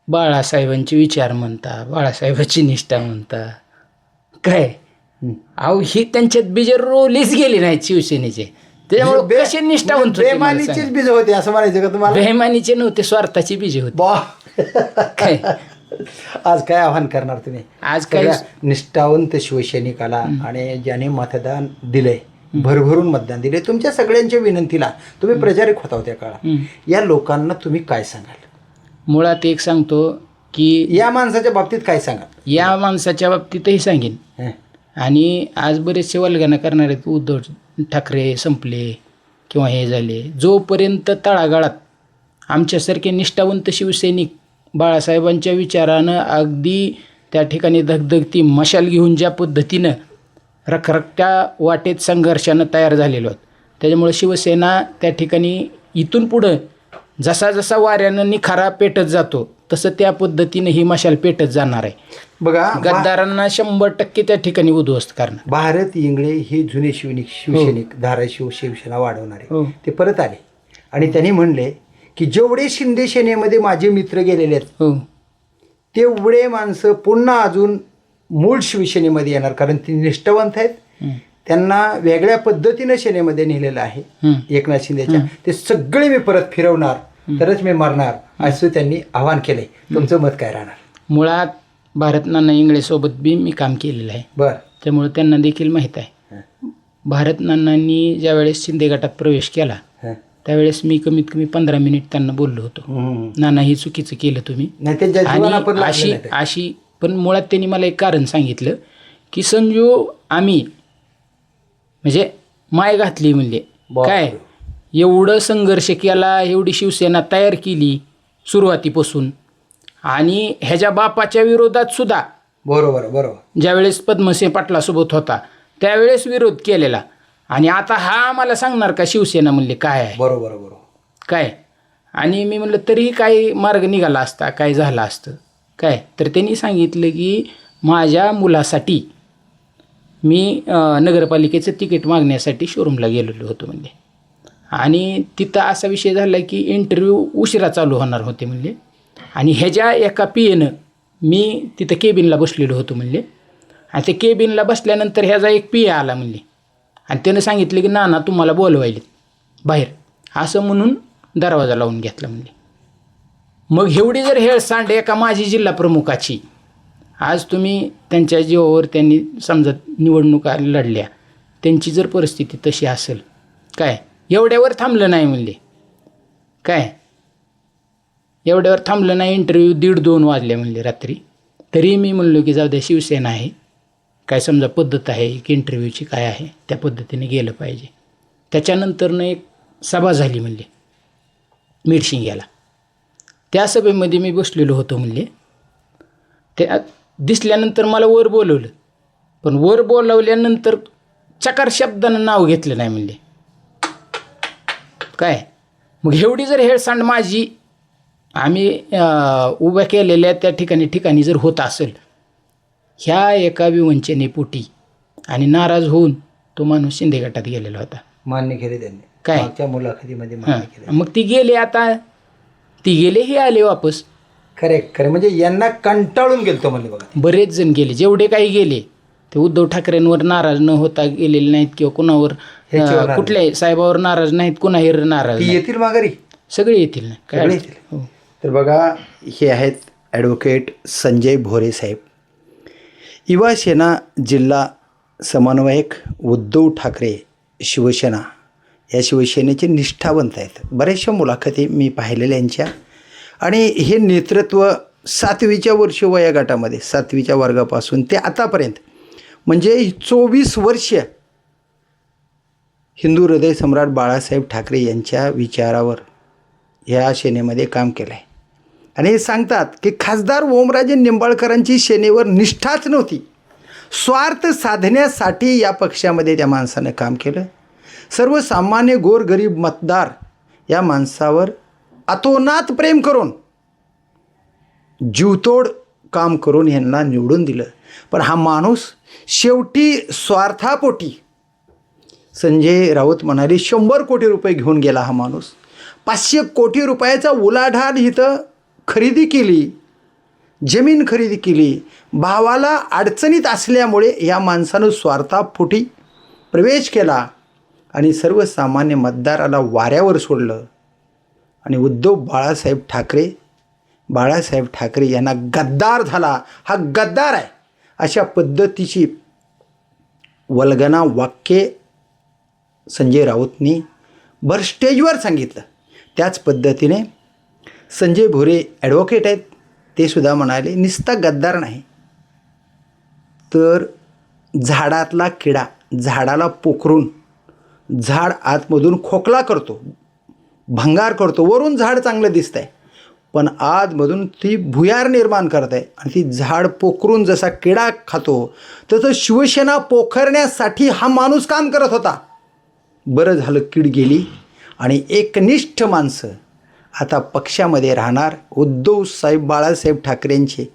बाळासाहेबांचे विचार म्हणता, बाळासाहेबांची निष्ठा म्हणता, काय अहो ही त्यांच्यात बीज रोलीच गेली नाहीत शिवसेनेचे. त्याच्यामुळे कसे निष्ठावंत बेमानीचेच बीज होते असं म्हणायचं का तुम्हाला? बेमानीचे नव्हते, स्वार्थाची बीज होते. काय आज काय आव्हान करणार तुम्ही? आज काय निष्ठावंत शिवसैनिकाला आणि ज्याने मतदान दिलंय, भरभरून मतदान दिले, तुमच्या सगळ्यांच्या विनंतीला तुम्ही प्रचारक होता त्या काळात, या लोकांना तुम्ही काय सांगाल? मुळात एक सांगतो की या माणसाच्या बाबतीत काय सांगाल? या माणसाच्या बाबतीतही सांगेन. आणि आज बरेचसे वल्गना करणारे उद्धव ठाकरे संपले किंवा हे झाले, जोपर्यंत तळागाळात आमच्यासारखे निष्ठावंत शिवसैनिक बाळासाहेबांच्या विचारानं अगदी त्या ठिकाणी धगधगती मशाल घेऊन ज्या पद्धतीनं रखरखत्या वाटेत संघर्षानं तयार झालेलो आहोत, त्याच्यामुळे शिवसेना त्या ठिकाणी इथून पुढं जसा जसा वाऱ्यानं निखारा पेटत जातो तसं त्या पद्धतीनं ही मशाल पेटत जाणार आहे. बघा, गद्दारांना 100% त्या ठिकाणी उद्ध्वस्त करणार. भारत इंगळे हे जुने शिवसैनिक धाराशिव शिवसेना वाढवणारे ते परत आले आणि त्यांनी म्हणले की जेवढे शिंदे सेनेमध्ये माझे मित्र गेलेले आहेत तेवढे माणसं पुन्हा अजून मूळ शिवसेनेमध्ये येणार, कारण ते निष्ठावंत आहेत, त्यांना वेगळ्या पद्धतीनं सेनेमध्ये नेलेलं आहे एकनाथ शिंदेच्या. ते सगळे मी परत फिरवणार, तरच मी मरणार, असं त्यांनी आवाहन केलंय. तुमचं मत काय राहणार? मुळात भारत नाना इंगळेसोबत बी मी काम केलेलं आहे. बरं. त्यामुळे त्यांना देखील माहीत आहे. भारत नानांनी ज्यावेळेस शिंदे गटात प्रवेश केला त्यावेळेस मी कमीत कमी 15 मिनिट त्यांना बोललो होतो, नाना हे चुकीचं केलं तुम्ही. आणि अशी पण मुळात त्यांनी मला एक कारण सांगितलं की संजू आम्ही म्हणजे माय घातली म्हणले काय एवढं संघर्ष केला, एवढी शिवसेना तयार केली सुरुवातीपासून, आणि ह्याच्या बापाच्या विरोधात सुद्धा बरोबर ज्यावेळेस पद्मसिंह पाटलासोबत होता त्यावेळेस विरोध केलेला, आणि आता हा आम्हाला सांगणार का शिवसेना म्हणले काय आहे बरोबर काय. आणि मी म्हणलं तरीही काय मार्ग निघाला असता, काय झालं असतं काय. तर त्यांनी सांगितलं की माझ्या मुलासाठी मी नगरपालिकेचं तिकीट मागण्यासाठी शोरूमला गेलेलो होतो म्हणले, आणि तिथं असा विषय झाला की इंटरव्ह्यू उशिरा चालू होणार होते म्हणले, आणि ह्याच्या एका पियेनं मी तिथं केबिनला बसलेलो होतो म्हणले, आणि ते केबिनला बसल्यानंतर ह्याचा एक पिये आला म्हणले, आणि त्यानं सांगितलं की नाना तुम्हाला बोलवायले बाहेर, असं म्हणून दरवाजा लावून घेतला म्हणले. मग एवढी जर हेळसांड एका माजी जिल्हा प्रमुखाची, आज तुम्ही त्यांच्या जीवावर त्यांनी समजा निवडणुका लढल्या, त्यांची जर परिस्थिती तशी असेल काय, एवढ्यावर थांबलं नाही म्हणले काय, एवढ्यावर थांबलं नाही. इंटरव्ह्यू 1:30-2 वाजले म्हणले रात्री. तरी मी म्हणलो की जाऊ द्या, शिवसेना आहे काय, समजा पद्धत आहे की इंटरव्ह्यूची काय आहे त्या पद्धतीने गेलं पाहिजे. त्याच्यानंतरनं एक सभा झाली म्हणले मिरशिंग्याला, त्या सभेमध्ये मी बसलेलो होतो म्हणले. त्या दिसल्यानंतर मला वर बोलवलं, पण वर बोलवल्यानंतर चकार शब्दानं नाव घेतलं नाही म्हणले काय. मग एवढी जर हेळसांड माझी आम्ही उभ्या केलेल्या त्या ठिकाणी जर होत असेल, ह्या एका विवंचनेपोटी आणि नाराज होऊन तो माणूस शिंदे गटात गेलेला होता. मान्य केले त्यांनी काय मागच्या मुलाखतीमध्ये मान्य केले. मग ती गेले, आता ती गेले, हे आले वापस. खरे म्हणजे यांना कंटाळून गेलतो म्हणले बघा. बरेच जण गेले, जेवढे काही गेले ते उद्धव ठाकरेंवर नाराज न होता गेलेले नाहीत, किंवा कुणावर कुठल्याही साहेबावर नाराज नाहीत, कुणावर नाराज नाहीत. येतील माघारी, सगळे येतील ना काय सगळे येतील. हो. तर बघा, हे आहेत ॲडव्होकेट संजय भोरे साहेब, युवासेना जिल्हा समन्वयक, उद्धव ठाकरे शिवसेना, या शिवसेनेचे निष्ठावंत आहेत. बऱ्याचशा मुलाखती मी पाहिलेल्या यांच्या, आणि हे नेतृत्व 7वीच्या वर्ष वयोगटामध्ये, 7वीच्या वर्गापासून ते आतापर्यंत, म्हणजे 24 वर्ष हिंदू हृदय सम्राट बाळासाहेब ठाकरे यांच्या विचारावर ह्या सेनेमध्ये काम केलं आहे. आणि हे सांगतात की खासदार ओमराजे निंबाळकरांची सेनेवर निष्ठाच नव्हती, स्वार्थ साधण्यासाठी या पक्षामध्ये त्या माणसानं काम केलं. सर्वसामान्य गोरगरीब मतदार या माणसावर अतोनात प्रेम करून, जीवतोड काम करून यांना निवडून दिलं. पण हा माणूस शेवटी स्वार्थापोटी, संजय राऊत म्हणाले 100 कोटी रुपये घेऊन गेला हा माणूस. 500 कोटी रुपयाचा उलाढाल इथं खरेदी केली, जमीन खरेदी केली. भावाला अडचणीत असल्यामुळे या माणसानं स्वार्थापोटी प्रवेश केला आणि सर्वसामान्य मतदाराला वाऱ्यावर सोडलं. आणि उद्धव बाळासाहेब ठाकरे यांना गद्दार झाला, हा गद्दार आहे, अशा पद्धतीची वल्गना वाक्ये संजय राऊतनी भर स्टेजवर सांगितलं. त्याच पद्धतीने संजय भोरे ॲडव्होकेट आहेत, ते सुद्धा म्हणाले नुसता गद्दार नाही, तर झाडातला किडा झाडाला पोखरून झाड आतमधून खोकला करतो, भंगार करतो. वरून झाड चांगलं दिसतं आहे, पण आतमधून ती भुयार निर्माण करत आहे, आणि ती झाड पोखरून जसा किडा खातो तसं शिवसेना पोखरण्यासाठी हा माणूस काम करत होता. बरं झालं कीड गेली, आणि एकनिष्ठ माणसं आता पक्षामध्ये राहणार. उद्धव साहेब बाळासाहेब ठाकरेंचे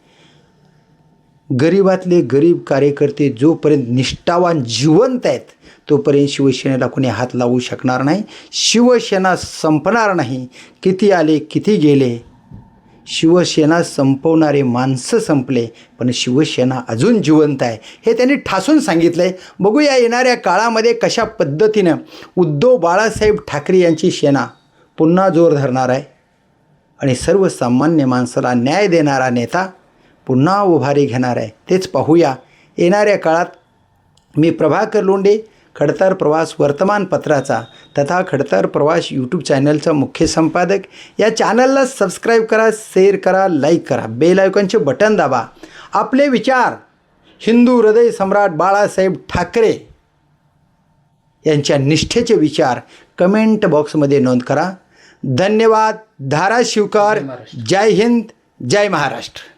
गरीबातले गरीब कार्यकर्ते जोपर्यंत निष्ठावान जिवंत आहेत तोपर्यंत शिवसेनेला कोणी हात लावू शकणार नाही. शिवसेना संपणार नाही. किती आले किती गेले, शिवसेना संपवणारे माणसं संपले, पण शिवसेना अजून जिवंत आहे, हे त्यांनी ठासून सांगितलं आहे. बघूया येणाऱ्या काळामध्ये कशा पद्धतीनं उद्धव बाळासाहेब ठाकरे यांची सेना पुन्हा जोर धरणार आहे, आणि सर्वसामान्य माणसाला न्याय देणारा नेता पुन्हा उभारी घेणार आहे, तेच पाहूया येणाऱ्या काळात. मी प्रभाकर लोंढे, खडतर प्रवास वर्तमानपत्राचा तथा खडतर प्रवास यूट्यूब चॅनलचा मुख्य संपादक. या चॅनलला सबस्क्राईब करा, शेअर करा, लाईक करा, बेल आयकॉनचे बटन दाबा. आपले विचार हिंदू हृदय सम्राट बाळासाहेब ठाकरे यांच्या निष्ठेचे विचार कमेंट बॉक्समध्ये नोंद करा. धन्यवाद. धाराशिवकर. जय महाराष्ट्र. जय हिंद. जय महाराष्ट्र.